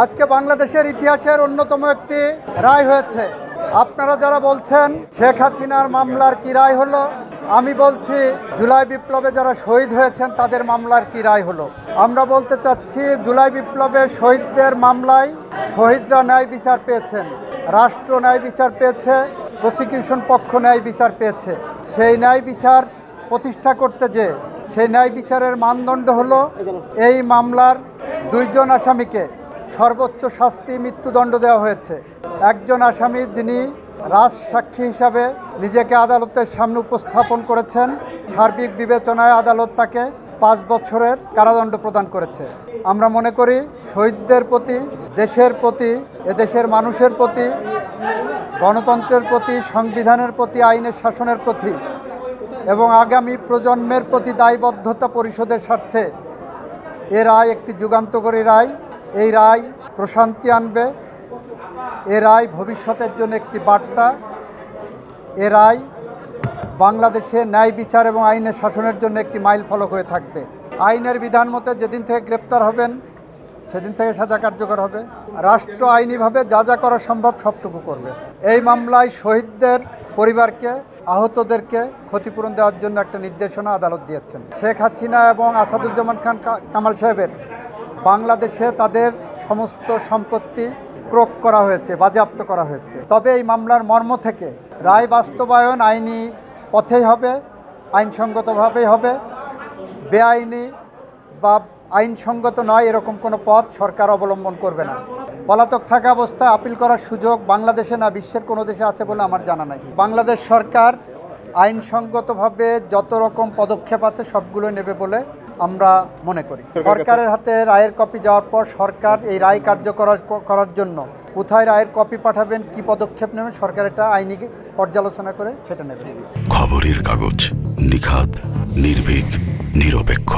আজকে বাংলাদেশের ইতিহাসের অন্যতম একটি রায় হয়েছে। আপনারা যারা বলছেন শেখ হাসিনার মামলার কি রায় হলো, আমি বলছি জুলাই বিপ্লবে যারা শহীদ হয়েছেন তাদের মামলার কি রায় হলো। আমরা বলতে চাচ্ছি জুলাই বিপ্লবে শহীদদের মামলায় শহীদরা ন্যায় বিচার পেয়েছেন, রাষ্ট্র ন্যায় বিচার পেয়েছে, প্রসিকিউশন পক্ষ ন্যায় বিচার পেয়েছে। সেই ন্যায় বিচার প্রতিষ্ঠা করতে যে সেই ন্যায় বিচারের মানদণ্ড হলো এই মামলার দুইজন আসামিকে সর্বোচ্চ শাস্তি মৃত্যুদণ্ড দেওয়া হয়েছে। একজন আসামি যিনি রাজসাক্ষী হিসাবে নিজেকে আদালতের সামনে উপস্থাপন করেছেন, সার্বিক বিবেচনায় আদালত তাকে 5 বছরের কারাদণ্ড প্রদান করেছে। আমরা মনে করি শহীদদের প্রতি, দেশের প্রতি, এদেশের মানুষের প্রতি, গণতন্ত্রের প্রতি, সংবিধানের প্রতি, আইনের শাসনের প্রতি এবং আগামী প্রজন্মের প্রতি দায়বদ্ধতা পরিশোধের স্বার্থে এ রায় একটি যুগান্তকারী রায়। এই রায় প্রশান্তি আনবে, এ রায় ভবিষ্যতের জন্য একটি বার্তা। এ রায় বাংলাদেশে ন্যায় বিচার এবং আইনের শাসনের জন্য একটি মাইল ফলক হয়ে থাকবে। আইনের বিধান মতে যেদিন থেকে গ্রেপ্তার হবেন সেদিন থেকে সাজা কার্যকর হবে। রাষ্ট্র আইনিভাবে যা যা করা সম্ভব সবটুকু করবে। এই মামলায় শহীদদের পরিবারকে, আহতদেরকে ক্ষতিপূরণ দেওয়ার জন্য একটা নির্দেশনা আদালত দিয়েছেন। শেখ হাসিনা এবং আসাদুজ্জামান খান কামাল সাহেবের বাংলাদেশে তাদের সমস্ত সম্পত্তি ক্রোক করা হয়েছে, বাজেয়াপ্ত করা হয়েছে। তবে এই মামলার মর্ম থেকে রায় বাস্তবায়ন আইনি পথেই হবে, আইনসঙ্গতভাবেই হবে। বেআইনি বা আইনসঙ্গত নয় এরকম কোনো পথ সরকার অবলম্বন করবে না। পলাতক থাকা অবস্থায় আপিল করার সুযোগ বাংলাদেশে না বিশ্বের কোনো দেশে আছে বলে আমার জানা নাই। বাংলাদেশ সরকার আইনসঙ্গতভাবে যত রকম পদক্ষেপ আছে সবগুলো নেবে বলে আমরা মনে করি। সরকারের হাতে রায়ের কপি যাওয়ার পর সরকার এই রায় কার্যকর করার জন্য কোথায় রায়ের কপি পাঠাবেন, কি পদক্ষেপ নেবেন, সরকার এটা আইনি পর্যালোচনা করে সেটা নেবে। খবরের কাগজ, নিখাত, নির্ভীক, নিরপেক্ষ।